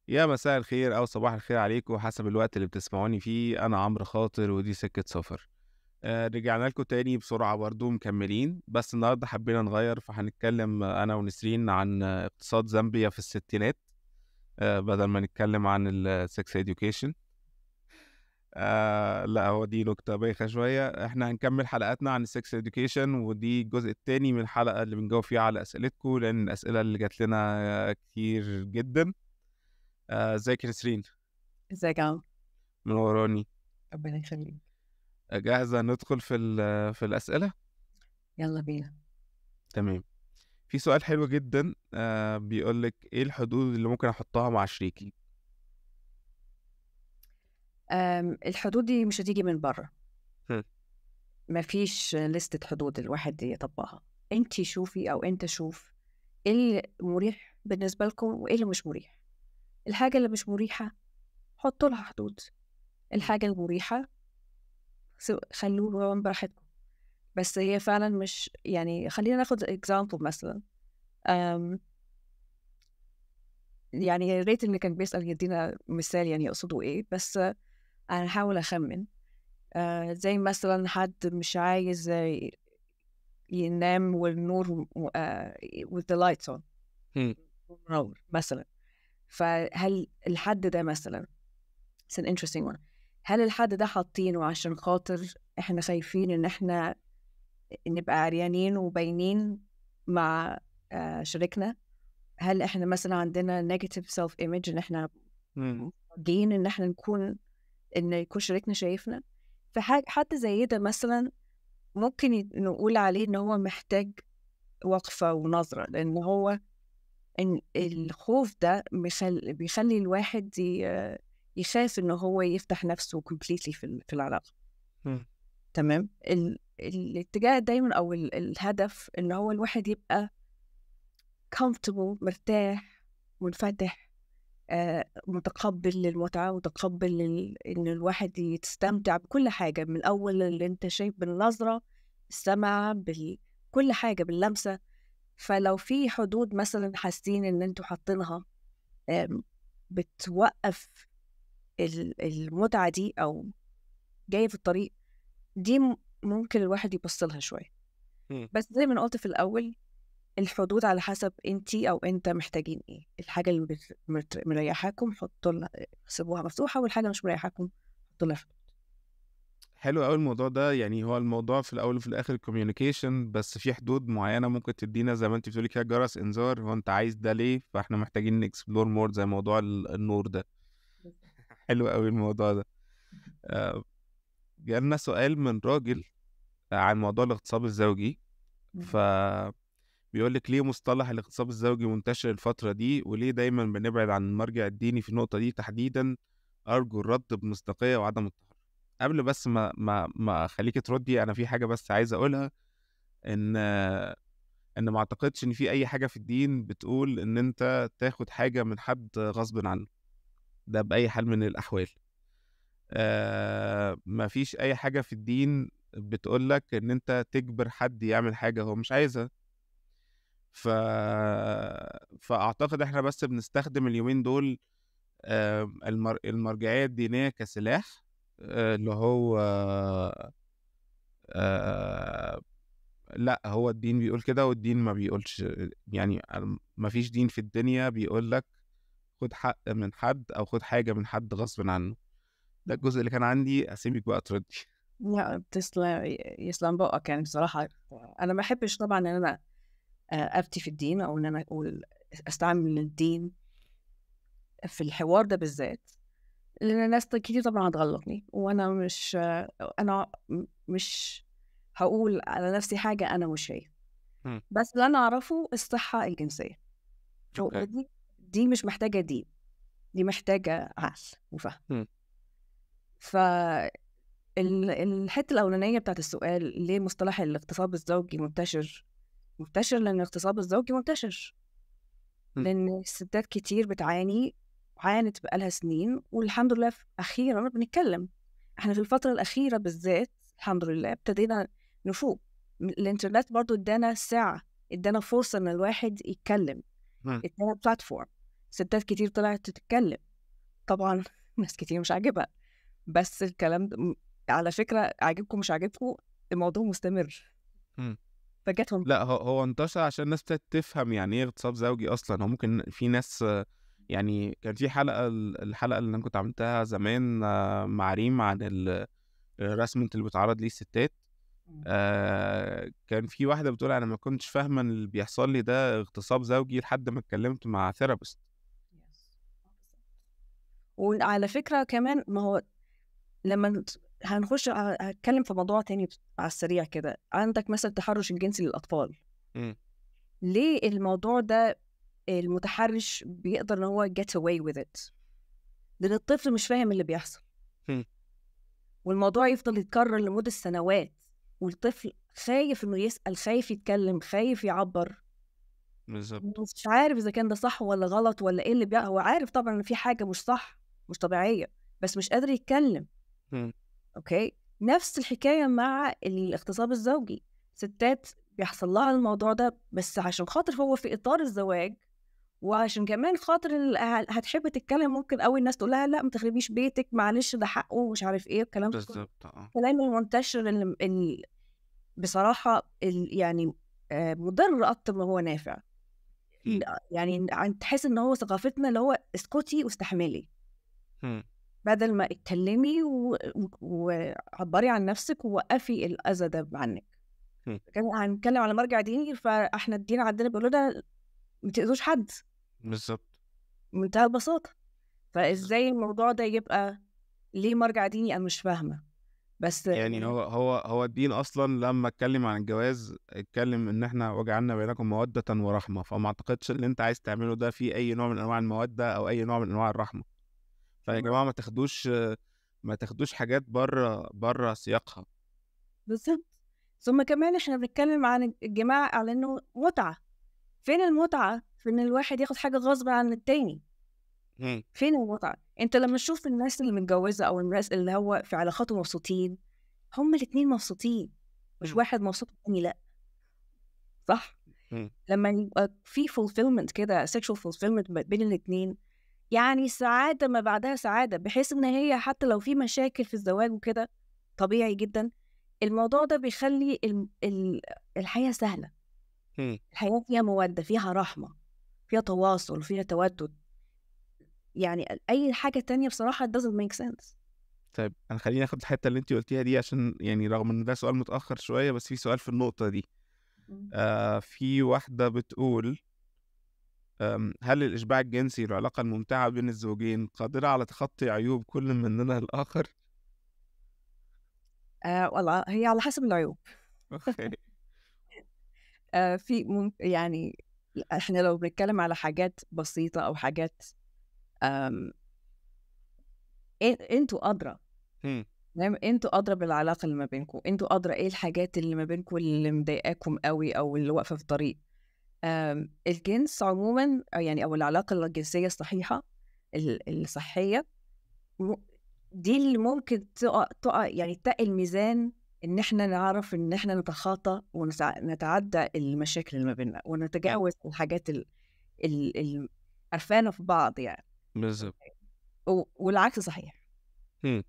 يا مساء الخير أو صباح الخير عليكم حسب الوقت اللي بتسمعوني فيه. أنا عمرو خاطر ودي سكة سفر. رجعنا لكم تاني بسرعة برضو مكملين، بس النهاردة حبينا نغير، فهنتكلم أنا ونسرين عن اقتصاد زامبيا في الستينات، بدل ما نتكلم عن السكس education. لا، هو دي نكتة بايخة شوية. احنا هنكمل حلقاتنا عن السكس education، ودي الجزء التاني من الحلقة اللي بنجاوب فيها على أسئلتكم، لأن الأسئلة اللي جات لنا كتير جدا. ازيك يا نسرين؟ ازيك يا عم؟ منوراني. ربنا يخليك. جاهزة ندخل في الأسئلة؟ يلا بينا. تمام. في سؤال حلو جدا، بيقول لك إيه الحدود اللي ممكن أحطها مع شريكي؟ الحدود دي مش هتيجي من بره. هم. مفيش لستة حدود الواحد يطبقها. انتي شوفي او انت شوف ايه اللي مريح بالنسبة لكم وايه اللي مش مريح. الحاجة اللي مش مريحة حطوا لها حدود. الحاجة المريحة خلوها براحتكم. بس هي فعلا مش يعني، خلينا ناخد example مثلا. أم يعني يا ريت اللي كان بيسأل يدينا مثال يعني يقصدوا ايه، بس انا هحاول اخمن. زي مثلا حد مش عايز ينام والنور with the lights on هم. منور مثلا. فهل الحد ده مثلا it's an interesting one. هل الحد ده حاطينه عشان خاطر احنا خايفين ان احنا نبقى عريانين وباينين مع شريكنا؟ هل احنا مثلا عندنا negative self image ان احنا هم. جايين ان احنا ان يكون شريكنا شايفنا؟ حد زي ده مثلا ممكن نقول عليه ان هو محتاج وقفة ونظرة، لان هو إن الخوف ده بيخلي الواحد يخاف ان هو يفتح نفسه completely في العلاقة. هم. تمام. الاتجاه دايما او الهدف ان هو الواحد يبقى comfortable، مرتاح، منفتح، متقبل للمتعة، متقبل إن الواحد يستمتع بكل حاجة، من أول اللي أنت شايف بالنظرة، السمع، كل حاجة، باللمسة. فلو في حدود مثلا حاسين إن أنتوا حاطينها بتوقف المتعة دي أو جاية في الطريق دي، ممكن الواحد يبص لها شوية. هم. بس زي ما أنا قلت في الأول، الحدود على حسب انتي او انت محتاجين ايه. الحاجه اللي مريحاكم حطوا لها، سيبوها مفتوحه، والحاجه مش مريحاكم حطوا لها حدود. حلو قوي الموضوع ده. يعني هو الموضوع في الأول وفي الآخر communication، بس في حدود معينة ممكن تدينا زي ما أنت بتقولي كده جرس إنذار، هو أنت عايز ده ليه؟ فإحنا محتاجين نكسبلور مور زي موضوع النور ده. حلو قوي الموضوع ده. آه، جالنا سؤال من راجل عن موضوع الاغتصاب الزوجي، فبيقول لك ليه مصطلح الاغتصاب الزوجي منتشر الفترة دي، وليه دايما بنبعد عن المرجع الديني في النقطة دي تحديدا؟ أرجو الرد بمصداقية وعدم التهرب. قبل بس ما أخليك تردي، أنا في حاجة بس عايز أقولها، إن ما أعتقدش إن في أي حاجة في الدين بتقول إن أنت تاخد حاجة من حد غصب عنه، ده بأي حال من الأحوال. ما فيش أي حاجة في الدين بتقول لك إن أنت تجبر حد يعمل حاجة هو مش عايزها. ف... فأعتقد إحنا بس بنستخدم اليومين دول المرجعية الدينية كسلاح، اللي هو آه، لا، هو الدين بيقول كده والدين ما بيقولش. يعني ما فيش دين في الدنيا بيقول لك خد حق من حد أو خد حاجة من حد غصب عنه. ده الجزء اللي كان عندي، أسيبك بقى تردي. لا، تسلم، يسلم بقك. يعني بصراحة أنا ما أحبش طبعا إن أنا أفتي في الدين، أو إن أنا أقول أستعمل الدين في الحوار ده بالذات، لأن ناس كتير طبعا هتغلطني، وأنا مش هقول على نفسي حاجة أنا مش هي. مم. بس اللي أنا أعرفه الصحة الجنسية، اوكي. دي مش محتاجة دين، دي محتاجة عقل وفهم. مم. الحتة الأولانية بتاعت السؤال، ليه مصطلح الاغتصاب الزوجي منتشر؟ لأن الاغتصاب الزوجي منتشر، مم. لأن الستات كتير عانت بقالها سنين، والحمد لله أخيرا بنتكلم. احنا في الفترة الأخيرة بالذات الحمد لله ابتدينا نفوق. الإنترنت برضو ادانا ساعة، ادانا فرصة إن الواحد يتكلم، مم. ادانا بلاتفورم. ستات كتير طلعت تتكلم، طبعا ناس كتير مش عاجبها، بس الكلام ده على فكرة عاجبكم مش عاجبكم الموضوع مستمر، إمم. فجاتهم. لأ، هو انتشر عشان الناس ابتدت تفهم يعني إيه اغتصاب زوجي أصلًا. هو ممكن في ناس يعني كان في حلقة الحلقة اللي أنا كنت عملتها زمان مع ريم عن الharassment اللي بيتعرّض ليه الستات. كان في واحدة بتقول أنا ما كنتش فاهمة إن اللي بيحصل لي ده اغتصاب زوجي لحد ما اتكلمت مع therapist. وعلى فكرة كمان ما هو لما هنخش هتكلم في موضوع تاني على السريع كده، عندك مثلا التحرش الجنسي للأطفال. إمم. ليه الموضوع ده المتحرش بيقدر ان هو get away with it؟ لأن الطفل مش فاهم اللي بيحصل، إمم. والموضوع يفضل يتكرر لمدة سنوات، والطفل خايف إنه يسأل، خايف يتكلم، خايف يعبر، بالضبط. مش عارف إذا كان ده صح ولا غلط ولا إيه اللي هو عارف طبعًا إن في حاجة مش صح، مش طبيعية، بس مش قادر يتكلم. إمم. أوكي؟ نفس الحكاية مع الاغتصاب الزوجي، ستات بيحصل لها الموضوع ده بس عشان خاطر هو في إطار الزواج، وعشان كمان خاطر هتحب تتكلم، ممكن أوي الناس تقول لها لأ ما تخربيش بيتِك، معلش ده حقه ومش عارف إيه، الكلام ده كله. بالضبط الكلام المنتشر بصراحة يعني مُضِر أكتر ما هو نافع. إمم. يعني تحس إن هو ثقافتنا اللي هو اسكتي واستحملي، إمم. بدل ما اتكلمي وعبّري عن نفسِك ووقّفي الأذى ده عنِّك. إمم. كان هنتكلم على مرجع ديني، فإحنا الدين عندنا بيقول لنا ما تأذوش حد، بالضبط. بمنتهى البساطة. بالضبط. فإزاي الموضوع ده يبقى ليه مرجع ديني أنا مش فاهمة، بس يعني هو الدين أصلًا لمّا اتكلم عن الجواز اتكلم إن إحنا وجعلنا بينكم مودةً ورحمة، فما أعتقدش اللي أنت عايز تعمله ده فيه أي نوع من أنواع المودة أو أي نوع من أنواع الرحمة. فيا جماعة ما تاخدوش حاجات برّه سياقها. بالضبط. ثم كمان إحنا بنتكلم عن الجماع على إنه متعة، فين المتعة في إن الواحد ياخد حاجة غصب عن التاني؟ إمم. فين المتعة؟ أنت لمّا تشوف الناس اللي متجوّزة أو الناس اللي هو في علاقات ومبسوطين، هُم الاتنين مبسوطين، مش إمم. واحد مبسوط والتاني لأ، صح؟ إمم. لمّا يبقى في fulfillment كده sexual fulfillment بين الاتنين، يعني سعادة ما بعدها سعادة، بحيث إن هي حتى لو في مشاكل في الزواج وكده طبيعي جدًا، الموضوع ده بيخلّي الحياة سهلة، إمم. الحياة فيها مودة، فيها رحمة، فيها تواصل، فيها تودُّد، يعني أي حاجة تانية بصراحة it doesn't make sense. طيب أنا خلّيني آخد الحتّة اللي أنتِ قُلتيها دي عشان يعني رغم إن ده سؤال متأخّر شوية، بس في سؤال في النقطة دي. إمم. في واحدة بتقول هل الإشباع الجنسي العلاقة الممتعة بين الزوجين قادرة على تخطي عيوب كل مننا الآخر؟ والله هي على حسب العيوب. أوكي. في يعني إحنا لو بنتكلم على حاجات بسيطة أو حاجات آمم أنتم أدرى، إمم. تمام، أنتم أدرى بالعلاقة اللي ما بينكم، أنتم أدرى إيه الحاجات اللي ما بينكم اللي مضايقاكم أوي أو اللي واقفة في الطريق. الجنس عمومًا أو العلاقة الجنسية الصحيحة الصحية م دي اللي ممكن تُقع يعني تَقِل ميزان إن إحنا نعرف إن إحنا نتخاطى نتعدى المشاكل اللي ما بيننا، إمم. ونتجاوز الحاجات قرفانا في بعض يعني، بالضبط. والعكس صحيح. إمم.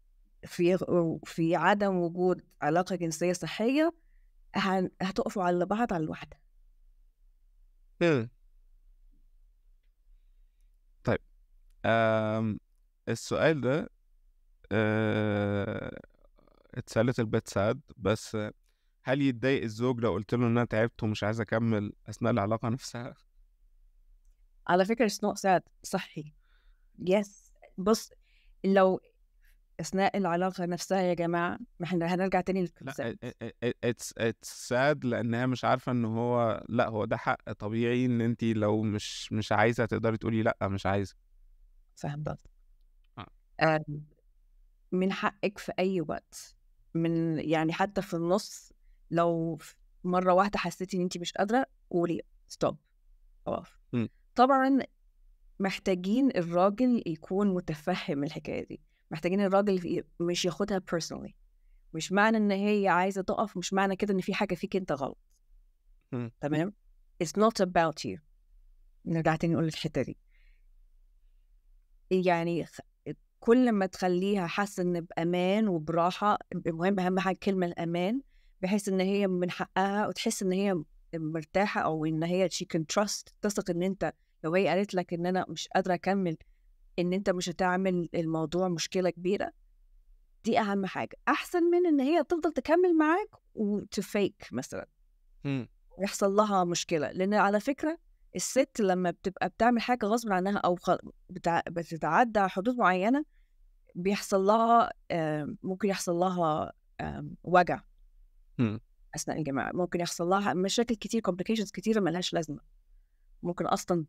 في عدم وجود علاقة جنسية صحية هتقفوا على بعض على الواحدة. إمم. طيب آمم السؤال ده it's a little bit sad بس هل يتضايق الزوج لو قُلت له إن أنا تعبت ومش عايز أكمّل أثناء العلاقة نفسها؟ على فكرة it's not sad، صحّي. yes. بُص، لو أثناء العلاقة نفسها يا جماعة، ما إحنا هنرجع تاني لأ للconsent. it's sad لإن هي مش عارفة إن هو لأ، هو ده حق طبيعي إن أنتِ لو مش عايزة تقدري تقولي لأ، مش عايزة. فاهمة. آه. آمم، من حقِّك في أي وقت، يعني حتى في النُص، لو مرّة واحدة حسيتِ إن أنتِ مش قادرة، قولي stop، أقف. إمم. طبعًا محتاجين الراجل يكون متفهم الحكاية دي، محتاجين الراجل مش ياخدها personally، مش معنى إن هي عايزة تقف مش معنى كده إن في حاجة فيك أنت غلط، إمم. تمام؟ it's not about you. نرجع تاني نقول الحتة دي، يعني كل ما تخلّيها حاسة إن بأمان وبراحة، المهم أهم حاجة الكلمة الأمان، بحيث إن هي من حقها وتحس إن هي مرتاحة أو إن هي she can trust، تثق إن أنت لو هي قالت لك إن أنا مش قادرة أكمّل، إن أنت مش هتعمل الموضوع مشكلة كبيرة. دي أهم حاجة، أحسن من إن هي تفضل تكمّل معاك وtofake مثلًا، إمم. ويحصل لها مشكلة، لإن على فكرة الست لمّا بتبقى بتعمل حاجة غصبٍ عنها أو بتتعدّى حدود معيّنة، بيحصل لها ممكن يحصل لها وجع إمم. أثناء الجماع، ممكن يحصل لها مشاكل كتير complications كتيرة ما لهاش لازمة، ممكن أصلًا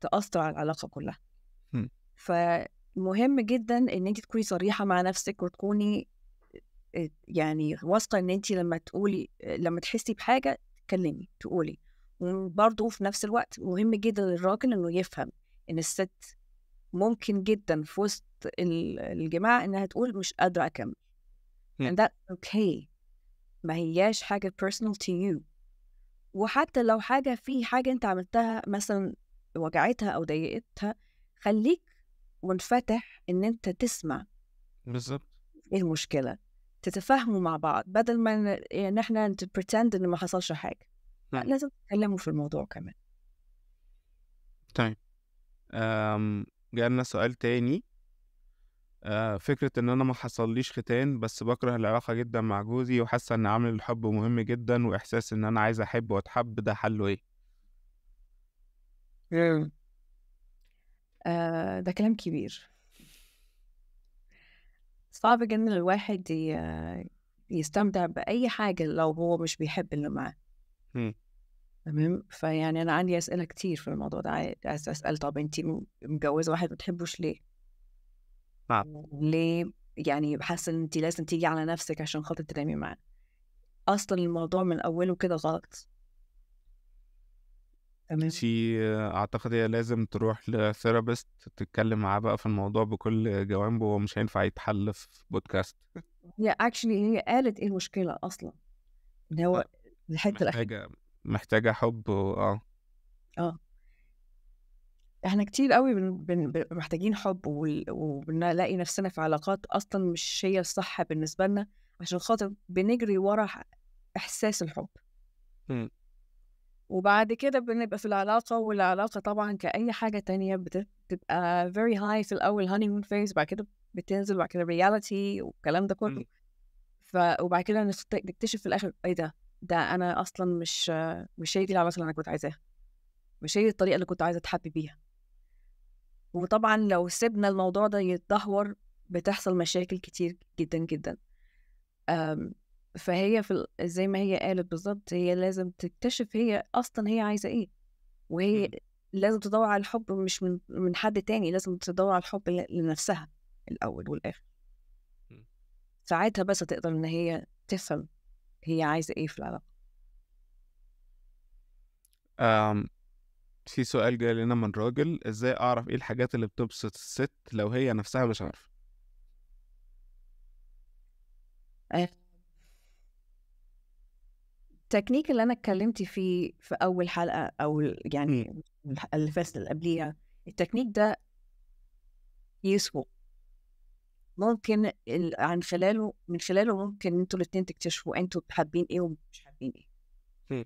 تأثّر على العلاقة كلّها. إمم. فمهم جدًا إن أنتِ تكوني صريحة مع نَفْسِك وتكوني يعني واثقة إن أنتِ لمّا تحسّي بحاجة تتكلّمي، تقولي. وبرضه في نَفْس الوقت مهم جدًا للراجل إنه يفهم إن الست ممكن جدًا في وسط الجماع إنها تقول مش قادرة أكمّل إمم. and that's okay، ما هياش حاجة personal to you. وحتى لو في حاجة أنت عملتها مثلًا وجعتها أو ضايقتها، خلّيك منفتح إن أنت تسمع بالضبط. إيه المشكلة، تتفاهموا مع بعض بدل ما إن إحنا pretend إن ما حصلش حاجة، لأ إمم. لازم تتكلموا في الموضوع كمان. طيب، جالنا سؤال تاني. فكرة إن أنا ما حصلّيش ختان، بس باكره العلاقة جدًا مع جوزي وحاسة إن عامل الحب مهم جدًا وإحساس إن أنا عايزة أحب وأتحب، ده حلّه إيه؟ إمم. ده كلام كبير، صعب جدًا الواحد يستمتع بأي حاجة لو هو مش بيحب اللي معاه، إمم. تمام؟ فيعني أنا عندي أسئلة كتير في الموضوع ده، عايزة أسأل طَب أنتِ متجوزة واحد ما بتحبوش ليه؟ نعم. ليه يعني حاسة إن أنتِ لازم تيجي على نفسِك عشان خاطر تنامي معاه؟ أصلًا الموضوع من أوله كده غلط، تمام؟ أنتِ أعتقد هي لازم تروح لtherapist تتكلم معاه بقى في الموضوع بكل جوانبه، هو مش هينفع يتحل في بودكاست. هي actually هي قالت إيه المشكلة أصلًا، إن هو لأ، الحتّة الأخيرة. محتاجة حُب آه، إحنا كتير أوي محتاجين حُب وبنلاقي نفسنا في علاقات أصلًا مش هي الصح بالنسبة لنا، عشان خاطر بنجري ورا إحساس الحُب، إمم. وبعد كده بنبقى في العلاقة، والعلاقة طبعًا كأي حاجة تانية بتبقى very high في الأول honeymoon phase، بعد كده بتنزل، وبعد كده reality والكلام ده كلّه. إمم. وبعد كده نكتشف في الآخر إيه ده! ده أنا أصلًا مش هي دي العلاقة اللي أنا كنت عايزاها، مش هي دي الطريقة اللي كنت عايزة أتحب بيها. وطبعًا لو سِبنا الموضوع ده يتدهور، بتحصل مشاكل كتير جدًا، جدًا. آمم، فهي زي ما هي قالت بالضبط، هي لازم تكتشف هي أصلًا هي عايزة إيه، وهي إمم. لازم تدوّر على الحب مش من حد تاني، لازم تدوّر على الحب لنفسها الأول والآخر. إمم. ساعتها بس هتقدر إن هي تفهم هي عايزة إيه في العلاقة. آمم، في سؤال جاي لنا من راجل، إزاي أعرف إيه الحاجات اللي بتبسط الست لو هي نفسها مش عارفة؟ آآ التكنيك اللي أنا اتكلمت فيه في أول حلقة أو إمم. يعني الحلقة اللي فاتت اللي قبليها، التكنيك ده useful، ممكن من خلاله ممكن أنتم الاتنين تكتشفوا أنتم حابين إيه ومش حابين إيه. إمم.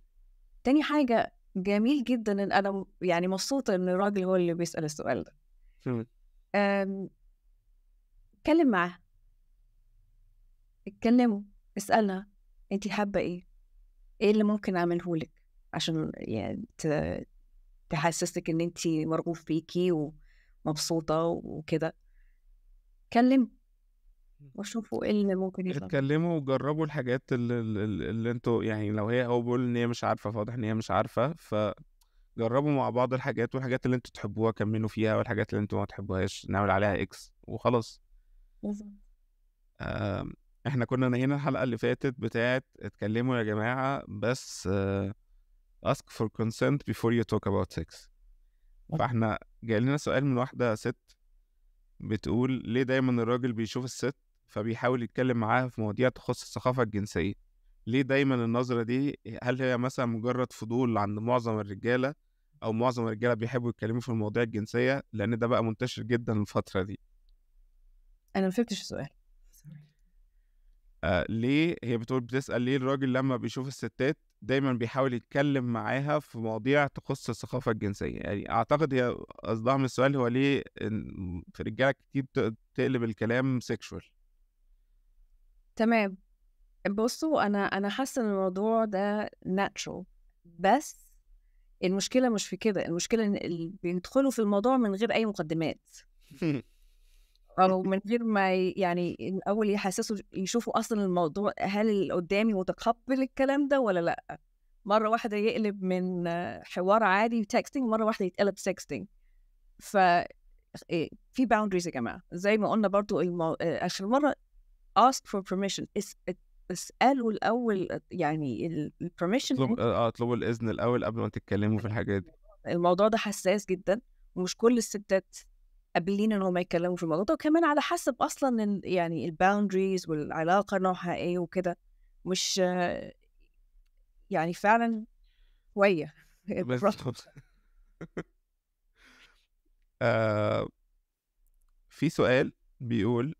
تاني حاجة، جميل جدًا إن أنا يعني مبسوطة إن الراجل هو اللي بيسأل السؤال ده. إمم. آمم، اتكلم معاها، اتكلموا، اسألها أنتِ حابة إيه؟ إيه اللي ممكن أعمله لِك عشان يعني تحسسِك إن أنتِ مرغوب فيكِ ومبسوطة وكده. اتكلموا وشوفوا إيه اللي ممكن يطلع. اتكلموا وجربوا الحاجات اللي أنتم يعني لو هو بيقول إن هي مش عارفة، فواضح إن هي مش عارفة، فجربوا مع بعض الحاجات، والحاجات اللي أنتم تحبوها كمّلوا فيها، والحاجات اللي أنتم ما تحبوهاش نعمل عليها X وخلاص. بالضبط. آمم، إحنا كنا نهينا الحلقة اللي فاتت بتاعة اتكلموا يا جماعة، بس ask for consent before you talk about sex. فإحنا جاي لنا سؤال من واحدة ست بتقول: ليه دايمًا الراجل بيشوف الست فبيحاول يتكلم معاها في مواضيع تخص الثقافة الجنسية؟ ليه دايمًا النظرة دي؟ هل هي مثلًا مجرد فضول عند معظم الرجالة، او معظم الرجاله بيحبوا يتكلموا في المواضيع الجنسيه، لان ده بقى منتشر جدا الفتره دي. انا ما فهمتش السؤال. ليه هي بتسأل ليه الراجل لما بيشوف الستات دايما بيحاول يتكلم معاها في مواضيع تخص الثقافة الجنسية. يعني أعتقد هي قصدها من السؤال هو ليه في رجالة كتير تقلب الكلام سيكشوال. تمام. بصوا، انا حاسه ان الموضوع ده natural، بس المشكله مش في كده. المشكله ان بيدخلوا في الموضوع من غير اي مقدمات، او من غير ما يعني الاول يحسسوا يشوفوا اصلا الموضوع، هل اللي قدامي متقبل الكلام ده ولا لا. مره واحده يقلب من حوار عادي تكستنج، مره واحده يتقلب سكستنج. ف في boundaries يا جماعه، زي ما قلنا برضو اخر مره ask for permission. اسألوا الأول، يعني البرميشن. اطلبوا الإذن الأول قبل ما تتكلموا في الحاجات دي. الموضوع ده حساس جدا، ومش كل الستات قابلين ان هم يتكلموا في الموضوع ده، وكمان على حسب اصلا يعني الباوندريز والعلاقه نوعها ايه وكده. مش يعني فعلا شويه. بس في سؤال بيقول: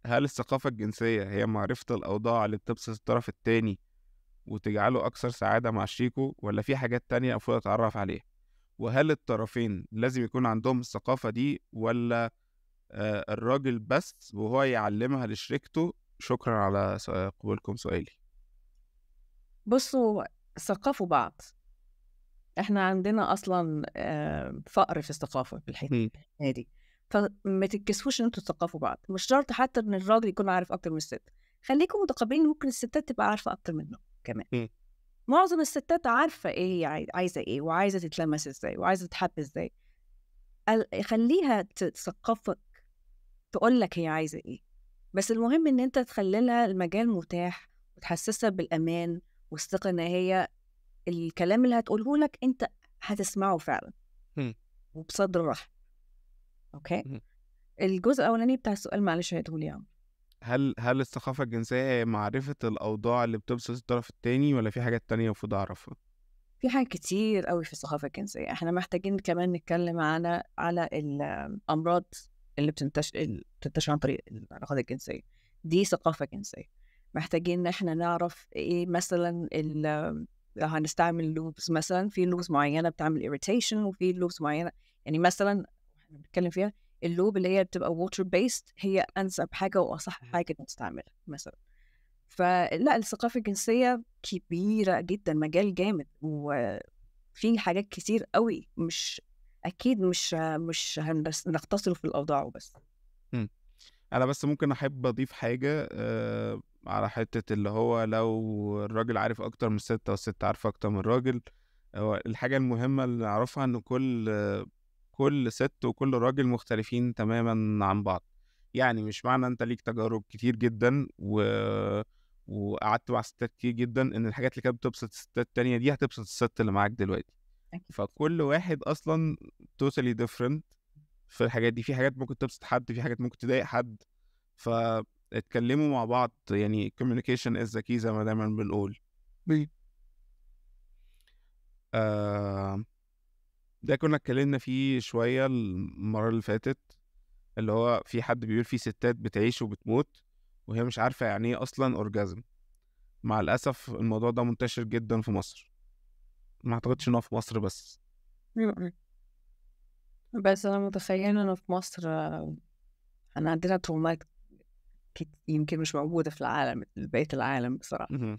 هل الثقافة الجنسية هي معرفة الأوضاع اللي بتبسط الطرف التاني وتجعله أكثر سعادة مع شريكه، ولا في حاجات تانية المفروض أتعرف عليها؟ وهل الطرفين لازم يكون عندهم الثقافة دي، ولا الراجل بس وهو يعلمها لشريكته؟ شكرا على قبولكم سؤالي. بصوا، ثقافوا بعض. احنا عندنا اصلا فقر في الثقافه في الحته دي، فما تتكسفوش ان انتوا تثقفوا بعض. مش شرط حتى ان الراجل يكون عارف اكتر من الست، خليكم متقبلين ممكن الستات تبقى عارفه اكتر منه كمان. معظم الستات عارفه ايه هي عايزه ايه، وعايزه تتلمس ازاي، وعايزه تتحب ازاي. خليها تثقفك، تقول لك هي عايزه ايه. بس المهم ان انت تخلي لها المجال متاح، وتحسسها بالامان والثقه ان هي الكلام اللي هتقوله لك انت هتسمعه فعلا وبصدر رحب. اوكي. الجزء الاولاني بتاع السؤال معلش هتقول يا عم. هل الثقافة الجنسية هي معرفة الأوضاع اللي بتبسط الطرف التاني، ولا في حاجات تانية المفروض أعرفها؟ في حاجات كتير قوي في الثقافة الجنسية. احنا محتاجين كمان نتكلم على الأمراض اللي بتنتشر عن طريق العلاقات الجنسية. دي ثقافة جنسية. محتاجين ان احنا نعرف ايه مثلا لو هنستعمل لوبس، مثلا في لوبس معينة بتعمل irritation، وفي لوبس معينة يعني مثلا احنا بنتكلم فيها اللوب اللي هي بتبقى water based هي أنسب حاجة وأصح حاجة نستعملها مثلا. فلا، الثقافة الجنسية كبيرة جدا، مجال جامد، وفي حاجات كتير قوي. مش أكيد مش هنختصر في الأوضاع وبس. أنا بس ممكن أحب أضيف حاجة على حتة اللي هو لو الراجل عارف أكتر من الست أو الست عارفة أكتر من الراجل. هو الحاجة المهمة اللي نعرفها إن كل ست وكل راجل مختلفين تماما عن بعض. يعني مش معنى انت ليك تجارب كتير جدا وقعدت مع ستات كتير جدا ان الحاجات اللي كانت بتبسط الستات التانية دي هتبسط الست اللي معاك دلوقتي. فكل واحد اصلا totally different في الحاجات دي. في حاجات ممكن تبسط حد، في حاجات ممكن تضايق حد. فاتكلموا مع بعض، يعني communication is the key زي ما دايما بنقول. ده كنا اتكلمنا فيه شوية المرة اللي فاتت، اللي هو في حد بيقول في ستات بتعيش وبتموت وهي مش عارفة يعني ايه أصلا أورجازم. مع الأسف الموضوع ده منتشر جدا في مصر. ما أعتقدش إنه في مصر بس. بس أنا متخيلة إنه في مصر أنا عندنا ترومات يمكن مش موجودة في العالم، بقية العالم بصراحة.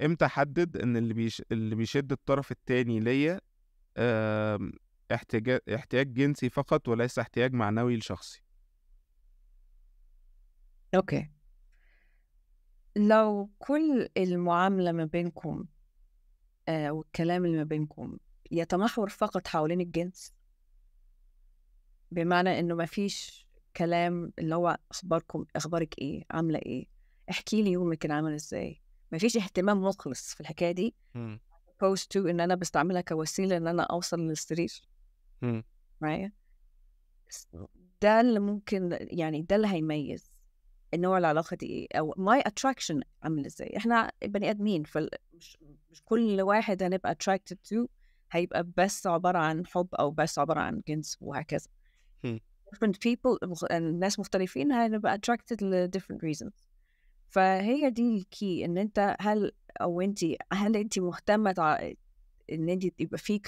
امتى احدد ان اللي بيشد الطرف التاني ليا احتياج جنسي فقط وليس احتياج معنوي لشخصي؟ اوكي. لو كل المعاملة ما بينكم والكلام اللي ما بينكم يتمحور فقط حوالين الجنس، بمعنى انه ما فيش كلام اللي هو اخبارك ايه، عاملة ايه، احكي لي يومك كان عامل ازاي، ما فيش اهتمام مخلص في الحكاية دي opposed to ان انا بستعملها كوسيلة ان انا اوصل للسرير معايا. ده اللي ممكن، يعني ده اللي هيميز النوع العلاقة دي ايه، او my attraction عامل ازاي. احنا بني ادمين، مش كل واحد هنبقى attracted to هيبقى بس عبارة عن حب أو بس عبارة عن جنس وهكذا. هم. different people الناس مختلفين هنبقى attracted ل different reasons. فهي دي الكي إن أنت هل أنت مهتمة إن أنت يبقى في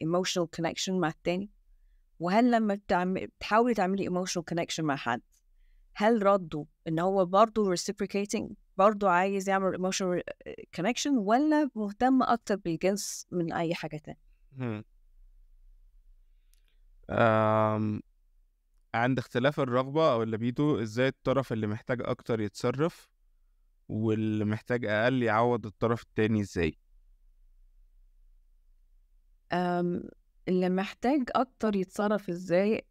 emotional connection مع التاني، وهل لما بتحاولي تعملي emotional connection مع حد هل رده إن هو برضه reciprocating برضه عايز يعمل emotional connection ولا مهتم أكتر بالجنس من أي حاجة تانية؟ هم. عند اختلاف الرغبة أو الليبيدو ازاي الطرف اللي محتاج أكتر يتصرف واللي محتاج أقل يعوض الطرف التاني ازاي؟ اللي محتاج أكتر يتصرف إزاي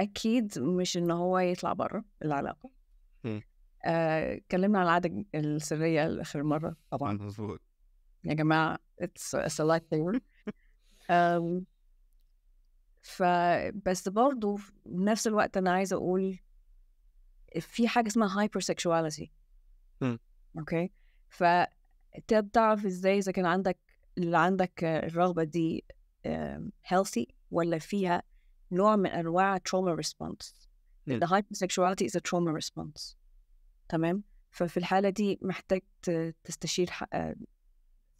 أكيد مش إن هو يطلع بره العلاقة. هم. اتكلمنا عن العادة السرية آخر مرة طبعا مظبوط. يا جماعة it's a select thing. فبس برضو في نفس الوقت أنا عايزة أقول في حاجة اسمها hypersexuality. هم. أوكي، فتعرف إزاي إذا كان عندك الرغبة دي healthy ولا فيها نوع من أنواع trauma response. هم. the hypersexuality is a trauma response. تمام، ففي الحالة دي محتاج تستشير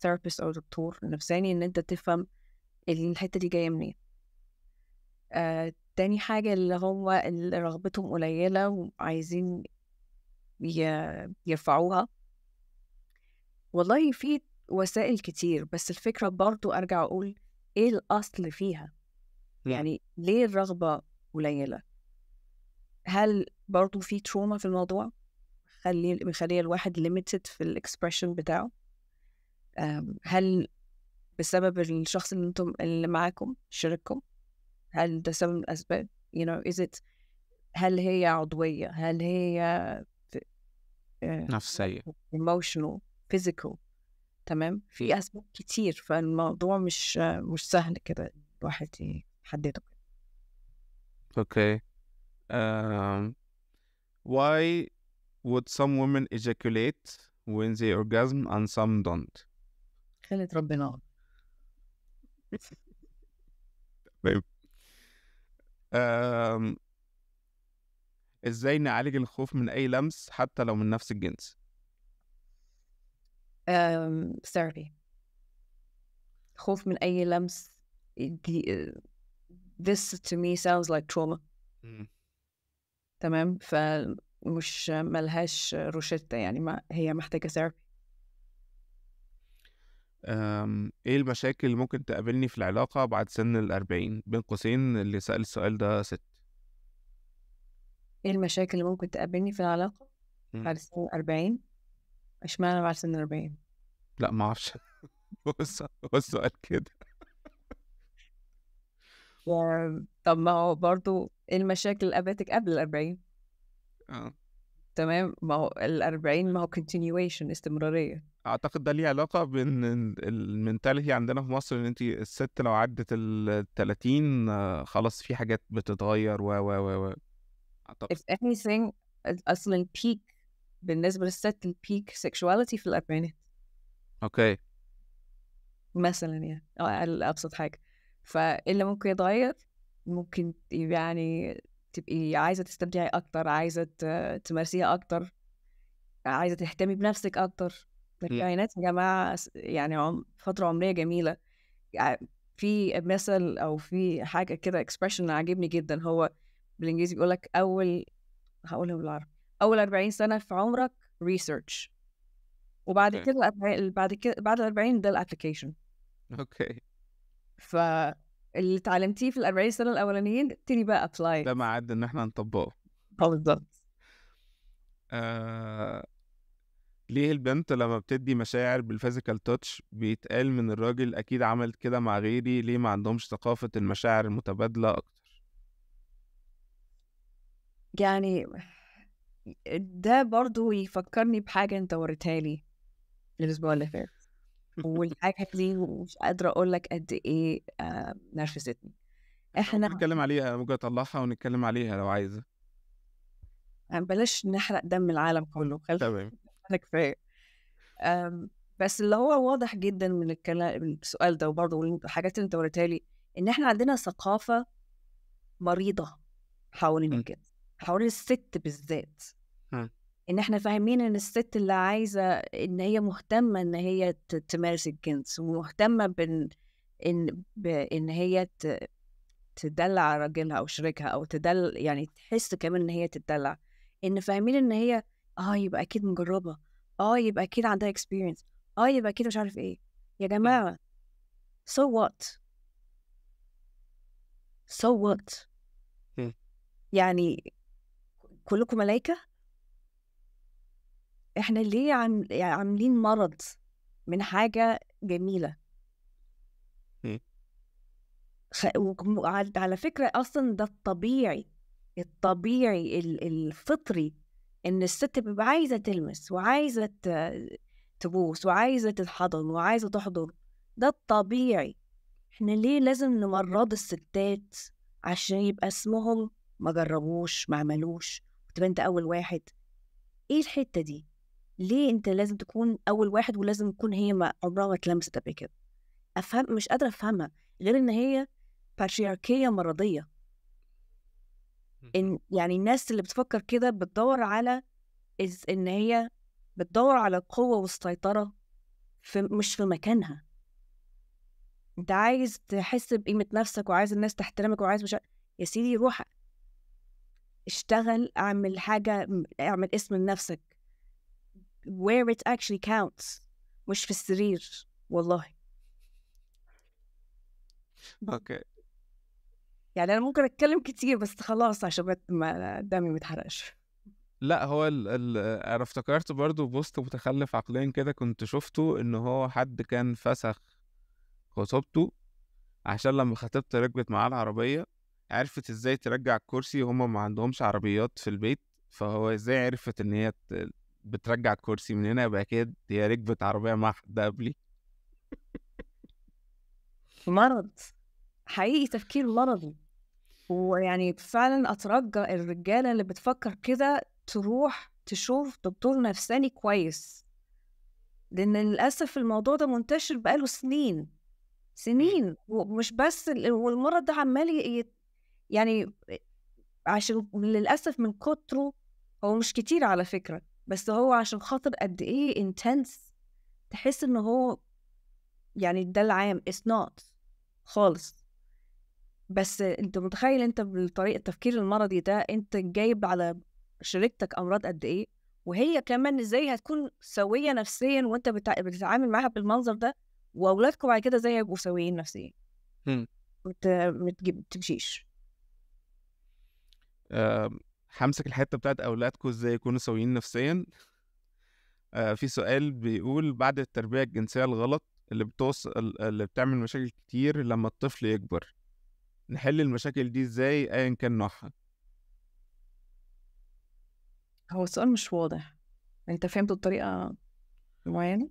therapist أو دكتور نفساني إن أنت تفهم الحتة دي جاية منين. تاني حاجة اللي هو اللي رغبتهم قليلة وعايزين يرفعوها، والله في وسائل كتير بس الفكرة برضو أرجع أقول إيه الأصل فيها. يعني ليه الرغبة قليلة؟ هل برضو في تروما في الموضوع مخليه الواحد limited في الإكسبريشن بتاعه؟ هل بسبب الشخص اللي معاكم شريككم؟ هل ده سبب من الأسباب؟ is it هل هي عضوية؟ هل هي نفسية، emotional physical؟ تمام، في أسباب كتير، فالموضوع مش سهل كده الواحد يحدده. okay. Why would some women ejaculate when they orgasm and some don't? خلت ربنا. طيب ازاي نعالج الخوف من اي لمس حتى لو من نفس الجنس؟ therapy. خوف من أي لمس this to me sounds like trauma. تمام، فمش ملهاش روشتة يعني هي محتاجة therapy. ايه المشاكل اللي ممكن تقابلني في العلاقة بعد سن 40؟ بين قوسين اللي سأل السؤال ده ست. ايه المشاكل اللي ممكن تقابلني في العلاقة بعد سن 40؟ اشمعنى بعد سن 40؟ لا ما اعرفش. هو السؤال كده. طب ما هو برضو ايه المشاكل اللي قابلتك قبل 40؟ تمام، ما هو 40 ما هو continuation استمرارية. اعتقد ده ليه علاقة بان المنتاليتي عندنا في مصر ان انت الست لو عدت 30 خلاص في حاجات بتتغير و اعتقد if anything اصلا البيك بالنسبة للست البيك sexuality في الأربعينات. اوكي مثلا يعني أبسط حاجة. فاللي ممكن يتغير ممكن يعني تبقي عايزة تستمتعي أكتر، عايزة تمارسيها أكتر، عايزة تهتمي بنفسك أكتر. الأربعينات يا جماعة يعني فترة عمرية جميلة. في مثل أو في حاجة كده expression عاجبني جدا، هو بالإنجليزي بيقولك هقولها بالعربي، أول 40 سنة في عمرك research، وبعد كده بعد 40 ده الابلكيشن. اوكي، فاللي اتعلمتيه في 40 سنة الأولانيين تبتدي بقى ابلاي، ده معاد ان احنا نطبقه. بالظبط. ليه البنت لما بتدي مشاعر بالفيزيكال تاتش بيتقال من الراجل اكيد عملت كده مع غيري؟ ليه ما عندهمش ثقافة المشاعر المتبادلة اكتر؟ يعني ده برضو يفكرني بحاجة انت وريتها لي الأسبوع اللي فات، والحاجة دي مش قادرة أقول لك قد إيه نرفزتني. احنا نتكلم عليها، ممكن أطلعها ونتكلم عليها لو عايزة. بلاش نحرق دم العالم كله، تمام خلينا كفاية. بس اللي هو واضح جدا من الكلام السؤال ده وبرضه الحاجات اللي انت وريتها لي ان احنا عندنا ثقافة مريضة حوالين مم. الجنس، حوالين الست بالذات. مم. ان احنا فاهمين ان الست اللي عايزة ان هي مهتمة ان هي تمارس الجنس، ومهتمة بان هي تدلع راجلها او شريكها، او يعني تحس كمان ان هي تدلع، ان فاهمين ان هي يبقى اكيد مجربة، يبقى اكيد عندها experience، يبقى اكيد مش عارف ايه. يا مم. جماعة so what so what مم. يعني كلكم ملايكة؟ احنا ليه يعني عاملين مرض من حاجة جميلة؟ مم. على فكرة أصلا ده الطبيعي الفطري، إن الست بتبقى عايزة تلمس وعايزة تبوس وعايزة تتحضن وعايزة تحضن. ده الطبيعي. احنا ليه لازم نمرض الستات عشان يبقى اسمهم ما جربوش ما عملوش وتبقى انت أول واحد؟ ايه الحتة دي؟ ليه انت لازم تكون أول واحد ولازم تكون هي ما عمرها ما اتلمست قبل كده؟ مش قادرة أفهمها، غير إن هي باترياركية مرضية. إن يعني الناس اللي بتفكر كده بتدور على إن هي بتدور على القوة والسيطرة مش في مكانها. أنت عايز تحس بقيمة نفسك وعايز الناس تحترمك وعايز مش يا سيدي روح اشتغل، اعمل حاجة، اعمل اسم لنفسك where it actually counts، مش في السرير والله. اوكي. يعني أنا ممكن أتكلم كتير بس خلاص عشان ما دمي متحرقش. لا هو انا افتكرت برضو بوست متخلف عقليا كده كنت شفته، ان هو حد كان فسخ خطوبته عشان لما خطيبته ركبت معاه العربية عرفت ازاي ترجع الكرسي وهما ما عندهمش عربيات في البيت، فهو ازاي عرفت ان هي بترجع الكرسي من هنا؟ يبقى كده هي ركبت عربية مع حد قبلي. مرض حقيقي، تفكير مرضي. ويعني فعلا أترجى الرجالة اللي بتفكر كده تروح تشوف دكتور نفساني كويس، لأن للأسف الموضوع ده منتشر بقاله سنين ومش بس والمرض ده عمال يعني عشان للأسف من كتره، هو مش كتير على فكرة، بس هو عشان خاطر قد إيه intense، تحس إن هو يعني ده العام it's not خالص. بس انت متخيل انت بالطريقة التفكير المرضي ده انت جايب على شريكتك امراض قد ايه، وهي كمان ازاي هتكون سوية نفسيا وانت بتتعامل معاها بالمنظر ده، واولادكم بعد كده ازاي هيبقوا سويين نفسيا هم. تمشيش. همسك الحتة بتاعت أولادكم ازاي يكونوا سويين نفسيا. في سؤال بيقول بعد التربية الجنسية الغلط اللي بتعمل مشاكل كتير لما الطفل يكبر، نحل المشاكل دي ازاي ايا كان نوعها؟ هو السؤال مش واضح، انت فهمته بطريقة معينة؟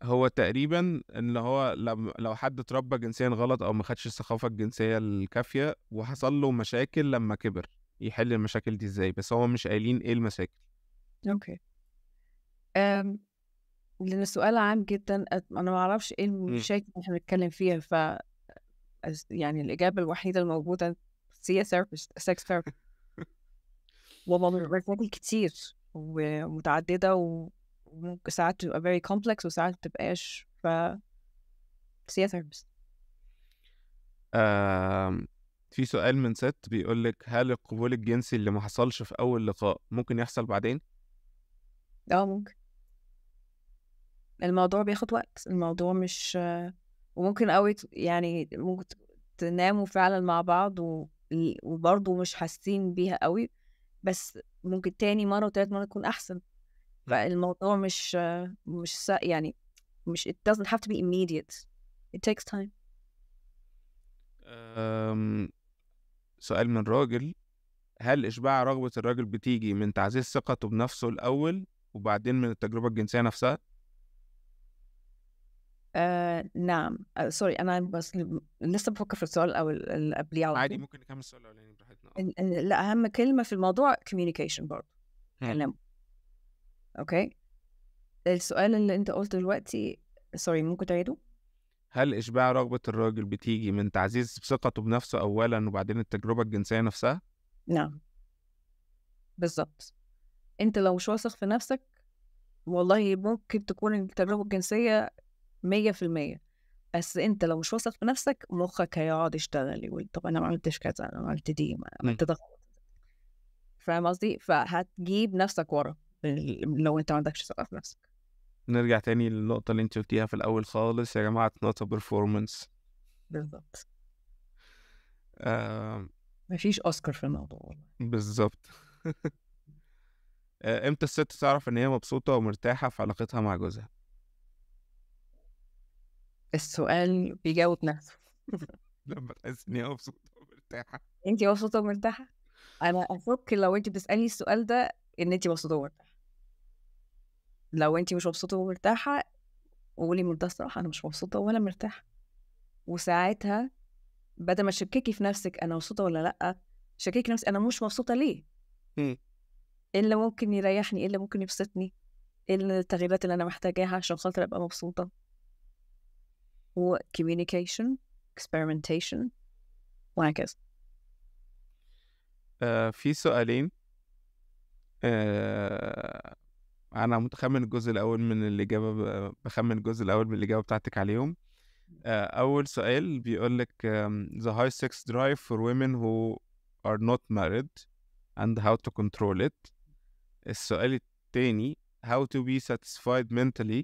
هو تقريبا ان هو لو حد اتربى جنسيا غلط او ما خدش الثقافة الجنسية الكافية وحصل له مشاكل لما كبر، يحل المشاكل دي ازاي؟ بس هو مش قايلين ايه المشاكل. اوكي. لان السؤال عام جدا، انا ما اعرفش ايه مم. المشاكل اللي احنا بنتكلم فيها، يعني الإجابة الوحيدة الموجودة هي therapist sex therapist. مشاكل كتير ومتعددة وممكن ساعات تبقى very complex وساعات متبقاش، هي therapist. في سؤال من ست بيقولك هل القبول الجنسي اللي ما حصلش في اول لقاء ممكن يحصل بعدين؟ ممكن. الموضوع بياخد وقت، الموضوع مش وممكن قوي يعني ممكن تناموا فعلا مع بعض وبرضه مش حاسين بيها قوي، بس ممكن تاني مرة وتالت مرة تكون أحسن. فالموضوع مش يعني مش it doesn't have to be immediate, it takes time. سؤال من راجل: هل إشباع رغبة الراجل بتيجي من تعزيز ثقته بنفسه الأول وبعدين من التجربة الجنسية نفسها؟ نعم. سوري أنا بس لسه بفكر في السؤال أو اللي قبليه على عادي طول. ممكن نكمل السؤال الأولاني براحتنا. لا، أهم كلمة في الموضوع communication برضه، كلام. أوكي. السؤال اللي انت قلته دلوقتي، سوري ممكن تعيده؟ هل إشباع رغبة الراجل بتيجي من تعزيز ثقته بنفسه أولا وبعدين التجربة الجنسية نفسها؟ نعم بالظبط. انت لو مش واثق في نفسك، والله ممكن تكون التجربة الجنسية 100%، بس انت لو مش واثق في نفسك مخك هيقعد يشتغل يقول طب انا ما عملتش كذا، انا عملت دي، ما عملت ده غلط. فاهم قصدي؟ فهتجيب نفسك ورا لو انت ما عندكش ثقة في نفسك. نرجع تاني للنقطة اللي انت قلتيها في الأول خالص يا جماعة، not a performance. بالظبط. آه مفيش اوسكار في الموضوع والله. بالظبط. امتى الست تعرف ان هي مبسوطة ومرتاحة في علاقتها مع جوزها؟ السؤال بيجاوب نفسه. لما تحس ان هي مبسوطة ومرتاحة. انت مبسوطة ومرتاحة؟ انا افك لو انت بتسألي السؤال ده ان انت مبسوطة ومرتاحة. لو انت مش مبسوطة ومرتاحة قولي منتهى الصراحة انا مش مبسوطة ولا مرتاحة، وساعتها بدل ما تشككي في نفسك انا مبسوطة ولا لا، شككي نفسك انا مش مبسوطة ليه، مم. ايه اللي ممكن يريحني، ايه اللي ممكن يبسطني، ايه التغييرات اللي انا محتاجاها عشان خاطر ابقى مبسوطة. هو communication experimentation وهكذا. في سؤالين. انا متخمن الجزء الاول من الاجابة، بخمن الجزء الاول من الاجابة بتاعتك عليهم. اول سؤال بيقول لك the high sex drive for women who are not married and how to control it. السؤال التاني how to be satisfied mentally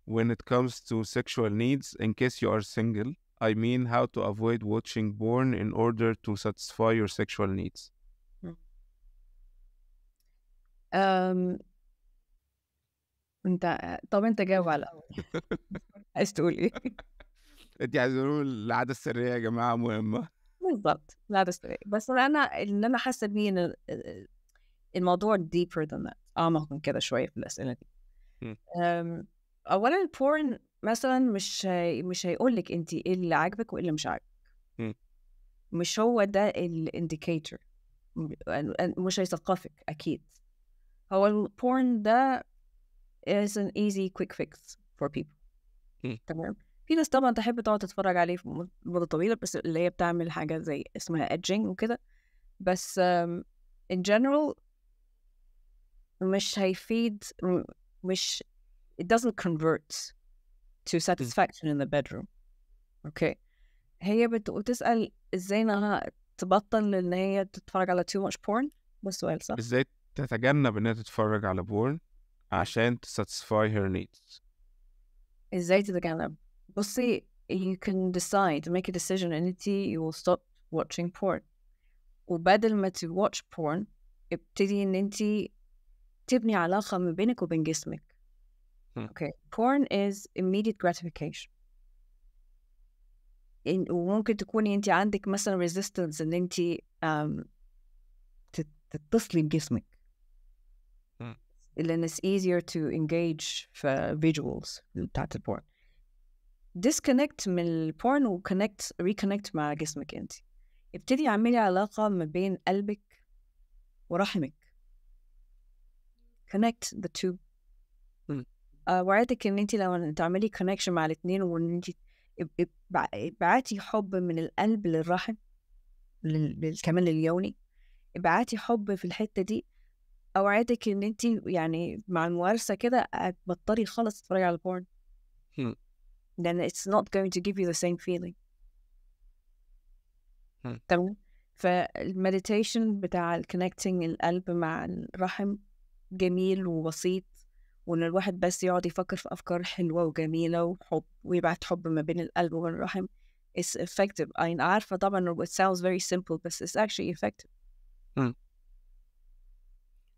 when it comes to sexual needs in case you are single. I mean how to avoid watching porn in order to satisfy your sexual needs. أم... انت جاوب على الأول. عايز تقول ايه؟ انت عايز نقول العادة السرية يا جماعة مهمة. بالظبط، لا ده سؤال. بس انا اللي انا حاسه بيه ان الموضوع deeper than that، اعمق من كده شويه في الاسئله دي. م. اولا البورن مثلا مش هيقول لك انت ايه اللي عاجبك وايه اللي مش عاجبك. م. مش هو ده الانديكيتور، مش هيثقفك اكيد. هو البورن ده is an easy quick fix for people. م. تمام. في ناس طبعا تحب تقعد تتفرج عليه في مدة طويلة، بس اللي هي بتعمل حاجة زي اسمها edging وكده. بس in general مش هيفيد، مش it doesn't convert to satisfaction in the bedroom. اوكي. هي بتسأل ازاي انها تبطل ان هي تتفرج على too much porn. ده السؤال صح؟ ازاي تتجنب انها تتفرج على بورن عشان satisfy her needs. ازاي تتجنب؟ بصي you can decide make a decision ان انت you will stop watching porn، وبدل ما to watch porn ابتدي ان انت تبني علاقة ما بينك وبين جسمك. اوكي. porn is immediate gratification. وممكن تكوني انت عندك مثلا resistance ان انت تتصلي بجسمك، لان it's easier to engage في visuals بتاعت البورن. disconnect من البورن و reconnect مع جسمك انت. ابتدي اعملي علاقة ما بين قلبك ورحمك. connect the two. وعدك ان انت لو تعملي connection مع الاثنين وان انت ابعتي حب من القلب للرحم كمان لليوني، ابعتي حب في الحتة دي. اوعدك ان انت يعني مع الممارسة كده هتبطلي خالص تتفرجي على البورن، لان it's not going to give you the same feeling. تمام. فالمديتيشن بتاع الكونكتنج القلب مع الرحم جميل وبسيط، وان الواحد بس يقعد يفكر في افكار حلوه وجميله وحب ويبعت حب ما بين القلب وبين الرحم is effective. انا عارفه طبعا it sounds very simple بس it's actually effective.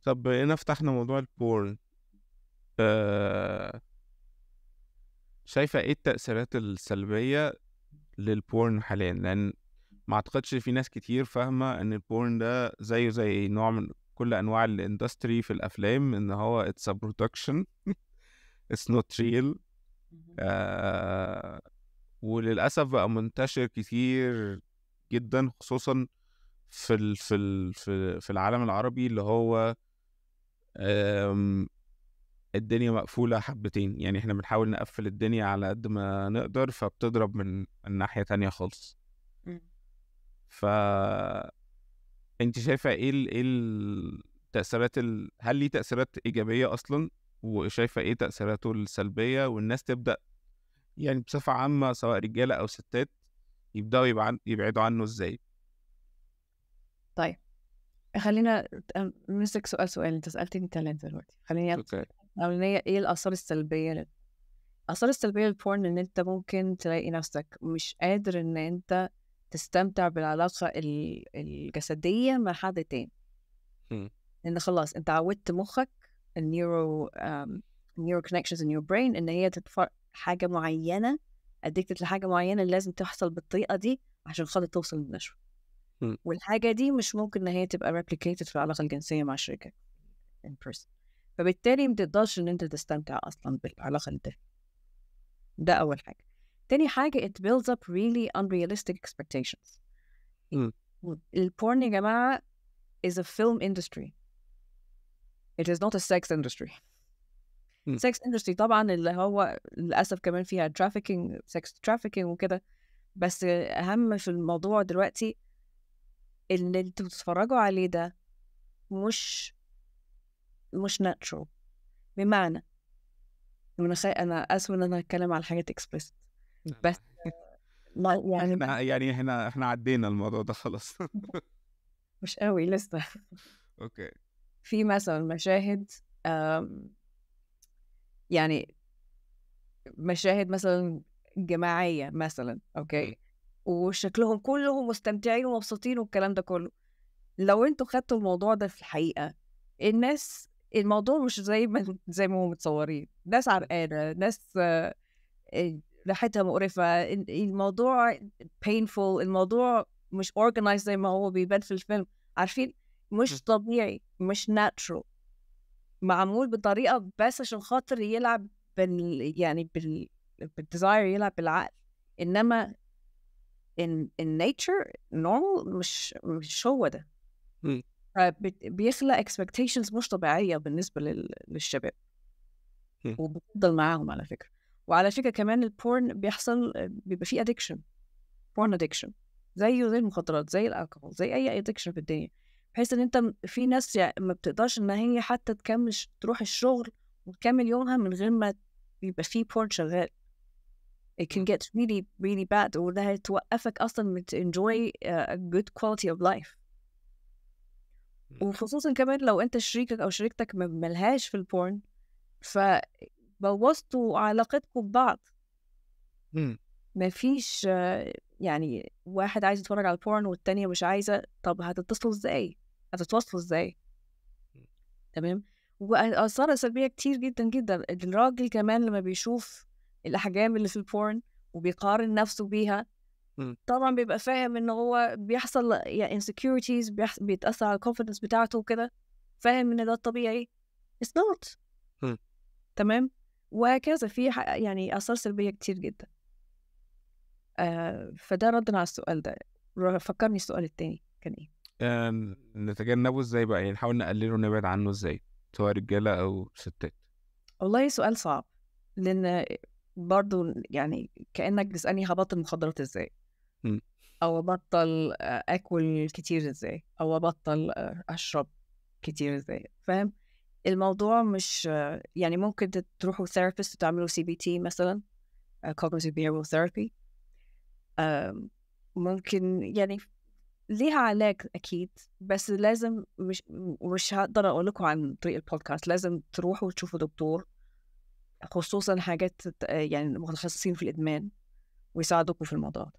طب هنا فتحنا موضوع البورن. شايفة ايه التأثيرات السلبية للبورن حاليا؟ لأن ما اعتقدش في ناس كتير فاهمة ان البورن ده زيه زي نوع من كل انواع الاندستري في الافلام، ان هو it's a production it's not real. وللأسف بقى منتشر كتير جدا، خصوصا في العالم العربي، اللي هو الدنيا مقفولة حبتين، يعني احنا بنحاول نقفل الدنيا على قد ما نقدر، فبتضرب من ناحية تانية خالص. مم. ف انت شايفة ايه التأثيرات هل ليه تأثيرات إيجابية أصلا، وشايفة ايه تأثيراته السلبية، والناس تبدأ يعني بصفة عامة سواء رجالة أو ستات يبدأوا يبعدوا عنه ازاي؟ طيب خلينا نمسك سؤال. انت سألتني 3 دلوقتي، خليني اوكي. الأولانية ايه الآثار السلبية الآثار السلبية للبورن ان انت ممكن تلاقي نفسك مش قادر ان انت تستمتع بالعلاقة الجسدية مع حد تاني، مم. لأن خلاص انت عودت مخك النيورو connections in your brain ان هي حاجة معينة، addicted لحاجة معينة لازم تحصل بالطريقة دي عشان خاطر توصل للنشوة. مم. والحاجة دي مش ممكن ان هي تبقى replicated في العلاقة الجنسية مع شريكة in person، فبالتالي متقدرش ان انت تستمتع اصلا بالعلاقة اللي انت فيها. ده اول حاجة. تاني حاجة it builds up really unrealistic expectations. مم. البورن يا جماعة is a film industry. It is not a sex industry. مم. sex industry طبعا اللي هو للأسف كمان فيها trafficking sex trafficking وكده، بس أهم في الموضوع دلوقتي اللي انتوا بتتفرجوا عليه ده مش natural. بمعنى أنا آسفة إن أنا هتكلم على حاجات explicit، بس ما يعني احنا عدينا الموضوع ده خلاص. مش قوي لسه. اوكي. في مثلا مشاهد يعني مشاهد مثلا جماعية مثلا، مم. أوكي، وشكلهم كلهم مستمتعين ومبسوطين والكلام ده كله. لو انتوا خدتوا الموضوع ده في الحقيقة، الناس الموضوع مش زي ما هم متصورين، ناس عرقانة، ناس ريحتها مقرفة، الموضوع painful، الموضوع مش organized زي ما هو بيبان في الفيلم، عارفين؟ مم. مش طبيعي، مش natural، معمول بطريقة بس عشان خاطر يلعب يعني بالديزاير، يلعب بالعقل. إنما in nature normal مش هو ده. مم. بيخلق expectations مش طبيعية بالنسبة للشباب، مم. وبتفضل معاهم على فكرة. وعلى فكرة كمان البورن بيبقى فيه addiction، porn addiction زي المخدرات، زي الالكحول، زي أي addiction في الدنيا، بحيث إن أنت في ناس ما بتقدرش إن هي حتى تروح الشغل وتكمل يومها من غير ما يبقى فيه porn شغال. It can get really really bad، وده توقفك أصلا من to enjoy a good quality of life. وخصوصا كمان لو انت شريكك او شريكتك ملهاش في البورن، فبوظتوا علاقتكم ببعض. مم. مفيش يعني واحد عايز يتفرج على البورن والتانية مش عايزة، طب هتتصلوا ازاي؟ هتتواصلوا ازاي؟ تمام. وآثار سلبية كتير جدا جدا. الراجل كمان لما بيشوف الأحجام اللي في البورن وبيقارن نفسه بيها، مم. طبعا بيبقى فاهم ان هو بيحصل يعني insecurities، بيتأثر على الكونفيدنس بتاعته وكده، فاهم ان ده الطبيعي. it's not. مم. تمام. وهكذا في يعني آثار سلبية كتير جدا. فده ردا على السؤال ده. فكرني السؤال التاني كان ايه؟ نتجنبه ازاي بقى، يعني نحاول نقلله ونبعد عنه ازاي سواء رجالة أو ستات؟ والله سؤال صعب، لأن برضو يعني كأنك بتسألني هبطل مخدرات ازاي، مم. أو أبطل أكل كتير ازاي، أو أبطل أشرب كتير ازاي، فاهم؟ الموضوع مش يعني ممكن تروحوا ثيرابيست وتعملوا CBT مثلا، cognitive behavioral therapy. ممكن يعني ليها علاج أكيد، بس لازم مش هقدر أقول لكم عن طريق البودكاست، لازم تروحوا وتشوفوا دكتور، خصوصا حاجات يعني متخصصين في الإدمان ويساعدوكم في الموضوع ده.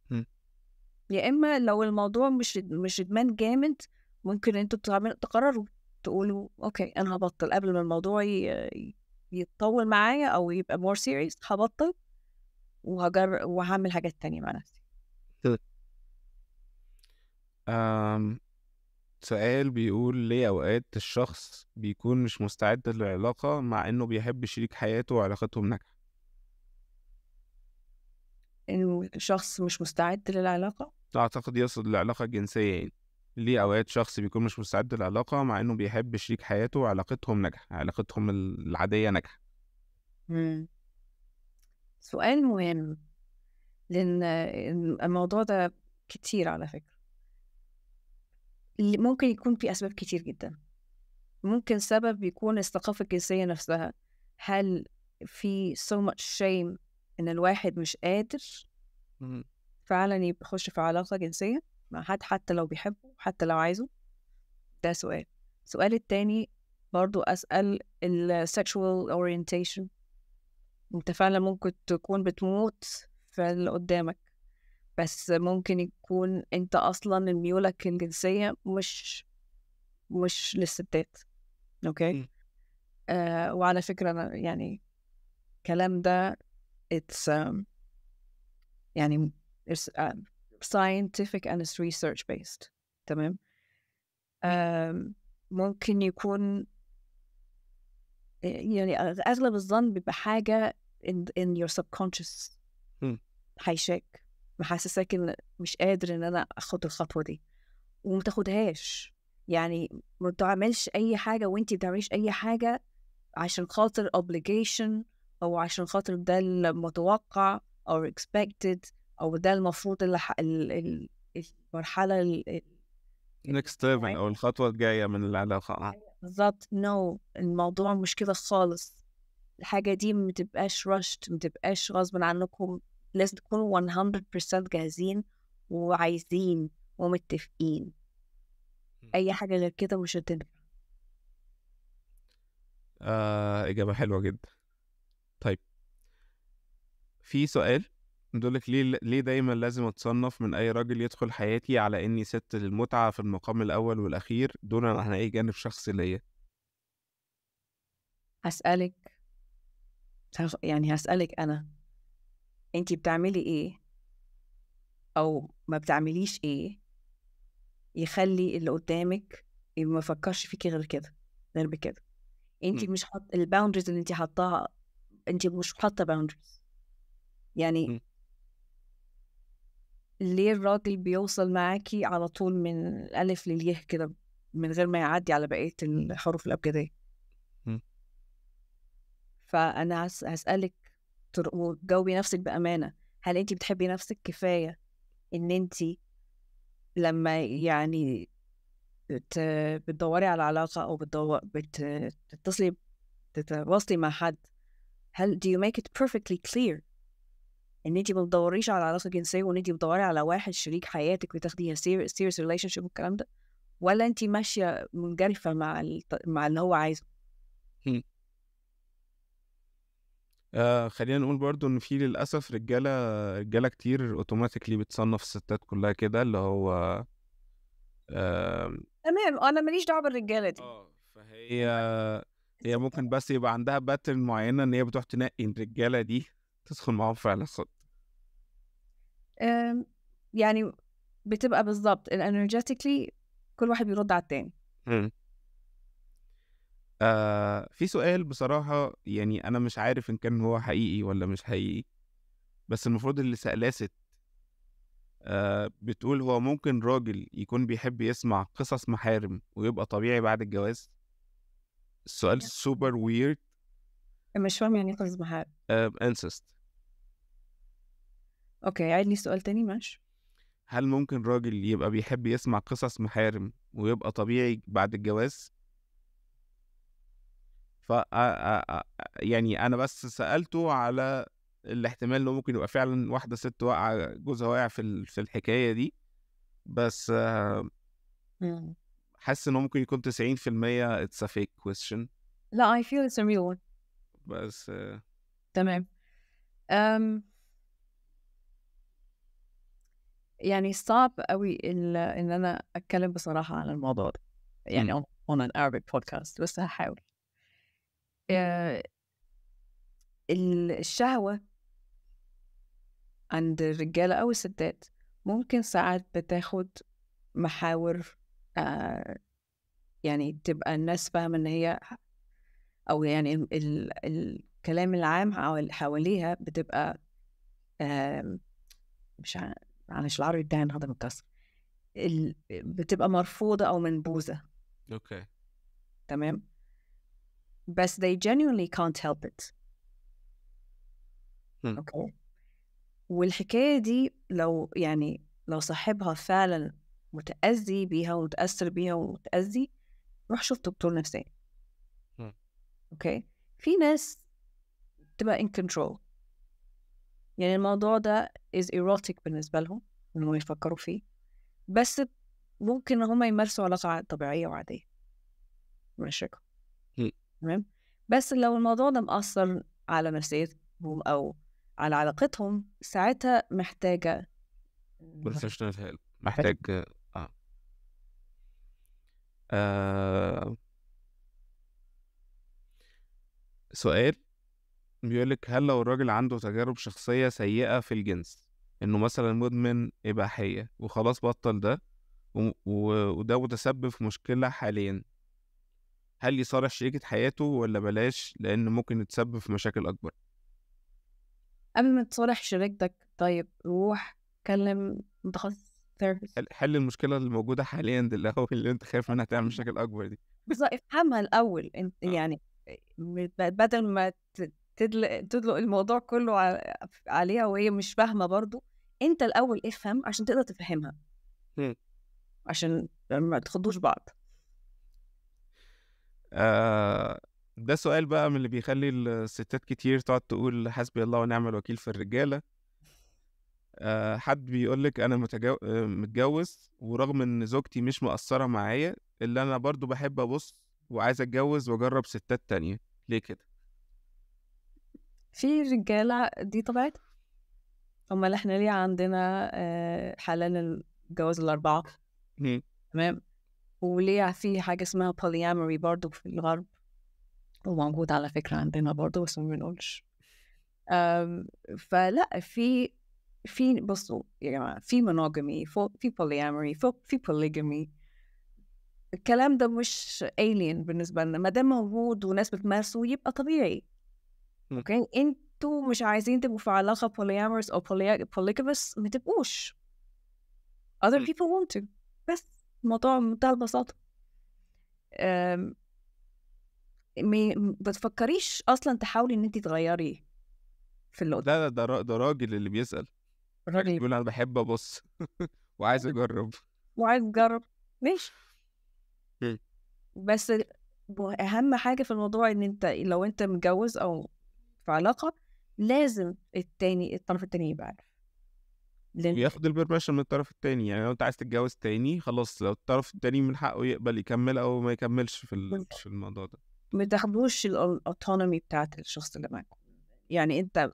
مم. يا إما لو الموضوع مش إدمان جامد، ممكن أنتوا تقرروا تقولوا أوكي أنا هبطل قبل ما الموضوع يتطول معايا أو يبقى more serious، هبطل وهعمل حاجات تانية مع نفسي. أم... سؤال بيقول ليه أوقات الشخص بيكون مش مستعد للعلاقة مع إنه بيحب شريك حياته وعلاقتهم ناجحة؟ إنه الشخص مش مستعد للعلاقة. أعتقد يقصد العلاقة الجنسية يعني. ليه أوقات شخص بيكون مش مستعد للعلاقة مع إنه بيحب شريك حياته وعلاقتهم ناجحة، علاقتهم العادية ناجحة. مم. سؤال مهم، لأن الموضوع ده كتير على فكرة. ممكن يكون في أسباب كتير جدا. ممكن سبب يكون الثقافة الجنسية نفسها. هل في so much shame إن الواحد مش قادر مم. فعلا يخش في علاقة جنسية مع حد حتى لو بيحبه حتى لو عايزه؟ ده سؤال. السؤال التاني برضو أسأل ال sexual orientation. انت فعلا ممكن تكون بتموت في اللي قدامك، بس ممكن يكون انت اصلا ميولك الجنسية مش للستات. اوكي. مم. وعلى فكرة أنا يعني الكلام ده it's يعني it's scientific and it's research based. تمام. ممكن يكون يعني أغلب الظن بيبقى حاجة in your subconscious مم. حيشاك، محسسك إن مش قادر إن أنا أخد الخطوة دي ومتاخدهاش. يعني ما تعملش أي حاجة وإنتي بتعمليش أي حاجة عشان خاطر obligation أو عشان خاطر ده المتوقع أو expected أو ده المفروض المرحلة next level أو الخطوة الجاية من العلاقة. بالظبط. no، الموضوع مش كده خالص. الحاجة دي متبقاش rushed، متبقاش غصب عنكم. لازم تكونوا 100% جاهزين وعايزين ومتفقين. أي حاجة غير كده مش هتنفع. إجابة حلوة جدا. طيب، في سؤال بيقولك ليه دايما لازم أتصنف من أي راجل يدخل حياتي على إني ست للمتعة في المقام الأول والأخير دون عن أي جانب شخصي ليا؟ هسألك يعني هسألك أنا، أنتي بتعملي إيه أو ما بتعمليش إيه يخلي اللي قدامك ما يفكرش فيكي غير كده، غير بكده؟ أنتي م. مش حاطة الباوندريز اللي أنتي حاطاها. أنتي مش حاطة باوندريز. يعني م. ليه الراجل بيوصل معاكي على طول من الألف لليه كده من غير ما يعدي على بقية الحروف الأبجدية؟ م. فأنا هسألك وتجاوبي نفسك بأمانة. هل أنتي بتحبي نفسك كفاية إن أنتي لما يعني بتدوري على علاقة أو تتواصلي مع حد، هل do you make it perfectly clear إن أنتي ما بتدوريش على علاقة جنسية وإن أنتي بتدوري على واحد شريك حياتك وتاخديها serious relationship والكلام ده، ولا أنتي ماشية منجرفة مع اللي هو عايزه؟ م. خلينا نقول برضو إن في للأسف رجالة كتير أوتوماتيكلي بتصنف الستات كلها كده، اللي هو آه تمام. أنا ماليش دعوة بالرجالة دي. فهي ممكن بس يبقى عندها باترن معينة إن هي بتروح تنقي الرجالة دي تدخل معاهم في علاقات. يعني بتبقى بالظبط energetically كل واحد بيرد على التاني. م. في سؤال بصراحة، يعني أنا مش عارف إن كان هو حقيقي ولا مش حقيقي، بس المفروض اللي سألاه ست. بتقول هو ممكن راجل يكون بيحب يسمع قصص محارم ويبقى طبيعي بعد الجواز؟ السؤال سوبر ويرد. مش فاهم يعني إيه قصص محارم. انسست. أوكي، عيد لي السؤال تاني ماشي. هل ممكن راجل يبقى بيحب يسمع قصص محارم ويبقى طبيعي بعد الجواز؟ يعني أنا بس سألته على الاحتمال إنه ممكن يبقى فعلا واحدة ست واقعة جوزها واقع في الحكاية دي، بس حاسس إنه ممكن يكون 90% it's a fake question. لا I feel it's a real one. بس تمام. يعني صعب قوي إن أنا أتكلم بصراحة عن الموضوع ده يعني on an Arabic podcast، بس هحاول. الشهوة عند الرجالة أو الستات ممكن ساعات بتاخد محاور يعني تبقى الناس فاهمة إن هي، أو يعني الكلام العام حواليها بتبقى مش معلش العربي بتاعي هذا متكسر. بتبقى مرفوضة أو منبوذة. اوكي. تمام. بس they genuinely can't help it. اوكي. والحكاية دي لو صاحبها فعلا متأذي بيها ومتأثر بيها ومتأذي، روح شوف دكتور نفسي. اوكي. في ناس تبقى in control، يعني الموضوع ده is erotic بالنسبة لهم إنهم يفكروا فيه، بس ممكن هم يمارسوا علاقة طبيعية وعادية مش شكل. تمام. بس لو الموضوع ده مأثر على نفسيتهم أو على علاقتهم، ساعتها محتاجة professional help، محتاج سؤال بيقولك هل لو الراجل عنده تجارب شخصية سيئة في الجنس، إنه مثلا مدمن إباحية وخلاص بطل ده وده متسبب في مشكلة حاليا، هل يصارح شريكة حياته ولا بلاش لأن ممكن يتسبب في مشاكل أكبر؟ قبل ما تصالح شريكتك، طيب روح كلم متخصص ثيرابيست. حل المشكلة اللي موجودة حاليا دي الأول، اللي أنت خايف منها تعمل مشاكل أكبر دي. بالظبط، افهمها الأول انت يعني، بدل ما تدلق الموضوع كله عليها وهي مش فاهمة برضو. انت الأول افهم عشان تقدر تفهمها، عشان ما تخضوش بعض. ده سؤال بقى من اللي بيخلي الستات كتير تقعد تقول حسبي الله ونعم الوكيل في الرجالة. حد بيقولك أنا متجوز، ورغم إن زوجتي مش مقصرة معايا إلا أنا برضو بحب أبص وعايز أتجوز وأجرب ستات تانية، ليه كده؟ في رجالة دي طبيعتها. أمال إحنا ليه عندنا حلال الجواز الأربعة؟ تمام. وليه في حاجة اسمها polyamory برضو في الغرب، وموجود على فكرة عندنا برضو بس ما بنقولش. فلا في بصوا يا جماعة، في monogamy، في polyamory، في polygamy. الكلام ده مش alien بالنسبة لنا، ما دام موجود وناس بتمارسه يبقى طبيعي. اوكي. انتوا مش عايزين تبقوا في علاقة polyamorous أو polygamous، ما تبقوش. other people want to. بس الموضوع بمنتهى البساطة. بتفكريش أصلا تحاولي إن أنت تغيري في اللي قدام. لا ده راجل اللي بيسأل، الراجل بيقول أنا بحب أبص وعايز أجرب. وعايز تجرب ماشي. بس أهم حاجة في الموضوع إن أنت لو أنت متجوز أو في علاقة، لازم الطرف التاني يبقى عارف، وياخد البرميشن من الطرف التاني. يعني لو انت عايز تتجوز تاني خلاص، لو الطرف التاني من حقه يقبل يكمل او ما يكملش في الموضوع ده. ما تاخدوش الاوتونومي بتاعت الشخص اللي معاك. يعني انت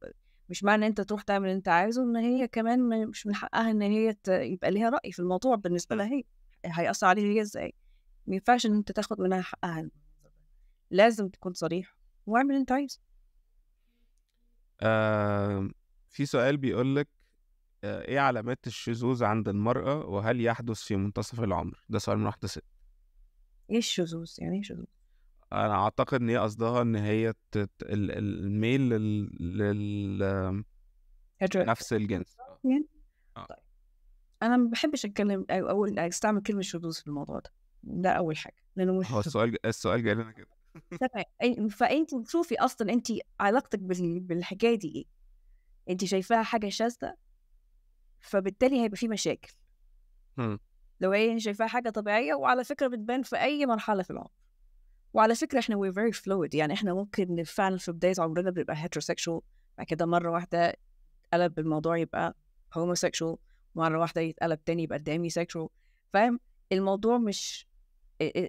مش معنى انت تروح تعمل اللي انت عايزه ان هي كمان مش من حقها ان هي يبقى ليها رأي في الموضوع. بالنسبة لها هي هيأثر عليها هي ازاي؟ ما ينفعش ان انت تاخد منها حقها. لازم تكون صريح واعمل اللي انت عايزه. في سؤال بيقولك ايه علامات الشذوذ عند المرأة وهل يحدث في منتصف العمر؟ ده سؤال من واحدة ست. ايه الشذوذ؟ يعني ايه شذوذ؟ انا اعتقد ان هي قصدها ان هي الميل نفس الجنس. يعني طيب، انا ما بحبش اتكلم او استعمل كلمة شذوذ في الموضوع ده اول حاجة، لانه مش هو السؤال جاي لنا كده. فانت شوفي اصلا انت علاقتك بالحكايه دي ايه. انت شايفاها حاجه شاذه، فبالتالي هيبقى في مشاكل. لو هي شايفاها حاجه طبيعيه، وعلى فكره بتبان في اي مرحله في العمر. وعلى فكره احنا we're very fluid، يعني احنا ممكن فعلا في بدايه عمرنا بنبقى heterosexual، بعد كده مره واحده قلب الموضوع يبقى homosexual، مره واحده يتقلب تاني يبقى demisexual. فاهم الموضوع؟ مش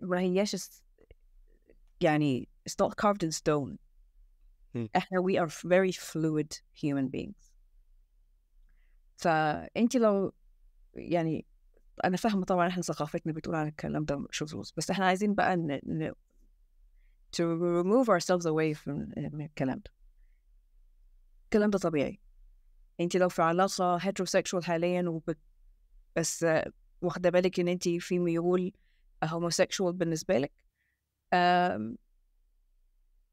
ما هياش يعني it's not carved in stone. احنا we are very fluid human beings. فانت لو يعني، انا فاهمه طبعا احنا ثقافتنا بتقول عن الكلام ده شذوذ، بس احنا عايزين بقى to remove ourselves away من الكلام ده. الكلام ده طبيعي. انت لو في علاقه heterosexual حاليا بس واخده بالك ان انت في ميول homosexual بالنسبه لك،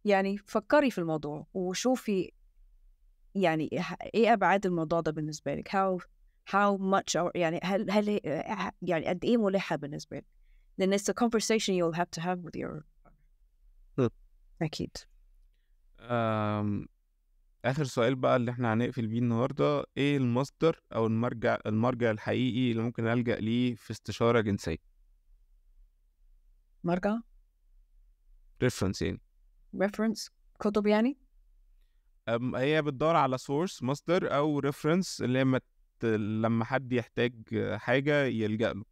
يعني فكري في الموضوع وشوفي يعني ايه ابعاد الموضوع ده بالنسبه لك. how much يعني هل يعني قد إيه ملحة بالنسبة لك؟ لأن it's a conversation you'll have to have with your م. أكيد. آخر سؤال بقى اللي احنا هنقفل بيه النهاردة، ايه المصدر او المرجع الحقيقي اللي ممكن ألجأ ليه في استشارة جنسية؟ مرجع reference يعني. reference كتب يعني. هي بتدور على source مصدر او reference اللي هي لما حد يحتاج حاجة يلجأ له.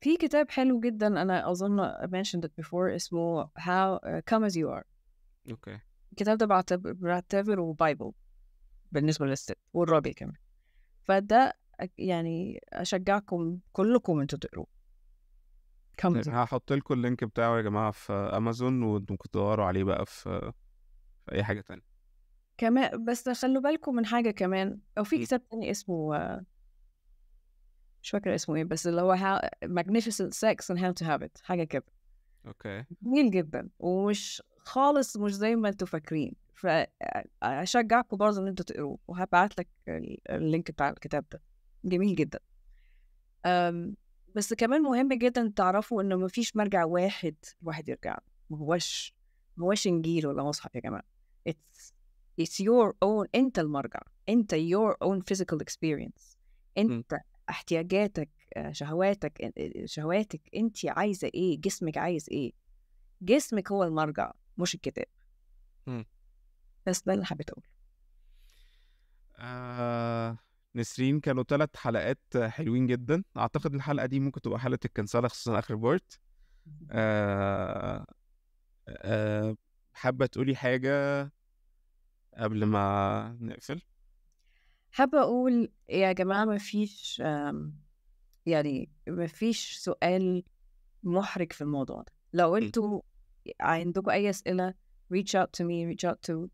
في كتاب حلو جدا أنا أظن mentioned it before اسمه how come as you are. اوكي. الكتاب ده بعتبره بايبل بالنسبة للست والراجل كمان، فده يعني أشجعكم كلكم أنتوا تقروه. come as you are. هحط لكم اللينك بتاعه يا جماعة في امازون، وممكن تدوروا عليه بقى في اي حاجة تانية. كمان بس خلوا بالكم من حاجة كمان، أو في كتاب تاني اسمه مش فاكرة اسمه ايه، بس اللي هو Magnificent Sex and How to Have It، حاجة كده. اوكي. جميل جدا ومش خالص مش زي ما انتوا فاكرين، فأشجعكم برضه ان انتوا تقروه، وهبعت لك اللينك بتاع الكتاب ده، جميل جدا. بس كمان مهم جدا تعرفوا انه مفيش مرجع واحد الواحد يرجع له. ما هوش انجيل ولا مصحف يا جماعة. it's your own، انت المرجع، انت your own physical experience، انت احتياجاتك، شهواتك انت عايزة ايه، جسمك عايز ايه. جسمك هو المرجع مش الكتاب. بس ده اللي حبيت اقوله. نسرين، كانوا 3 حلقات حلوين جدا. اعتقد الحلقة دي ممكن تبقى حلقة الكنسالة خصوصا اخر بارت. حابة تقولي حاجة قبل ما نقفل؟ حابة اقول يا جماعة مفيش يعني مفيش سؤال محرج في الموضوع ده. لو انتوا عندكم اي اسئلة reach out to me، reach out to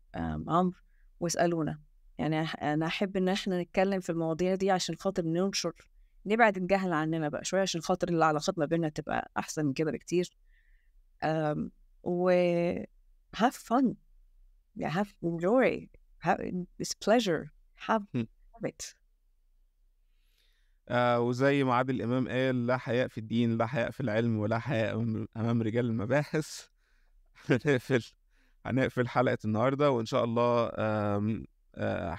عمرو واسألونا. يعني انا احب ان احنا نتكلم في المواضيع دي عشان خاطر ننشر، نبعد الجهل عننا بقى شوية، عشان خاطر العلاقات ما بيننا تبقى احسن من كده بكتير. و have fun، yeah, have enjoy، have this pleasure، have it. وزي ما عادل إمام قال: لا حياء في الدين، لا حياء في العلم، ولا حياء أمام رجال المباحث. هنقفل حلقة النهاردة، وإن شاء الله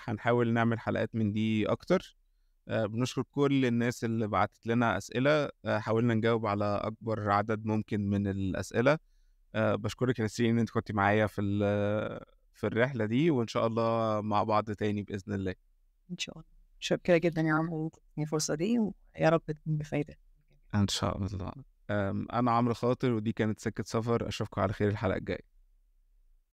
هنحاول نعمل حلقات من دي أكتر. بنشكر كل الناس اللي بعتت لنا أسئلة، حاولنا نجاوب على أكبر عدد ممكن من الأسئلة. بشكرك يا نسرين إن أنت كنت معايا في الرحلة دي، وإن شاء الله مع بعض تاني بإذن الله. إن شاء الله. شكرا جدا يا عمرو الفرصة دي، ويا رب تكون بفايدة. إن شاء الله. أنا عمرو خاطر، ودي كانت سكة سفر. أشوفكم على خير الحلقة الجاية.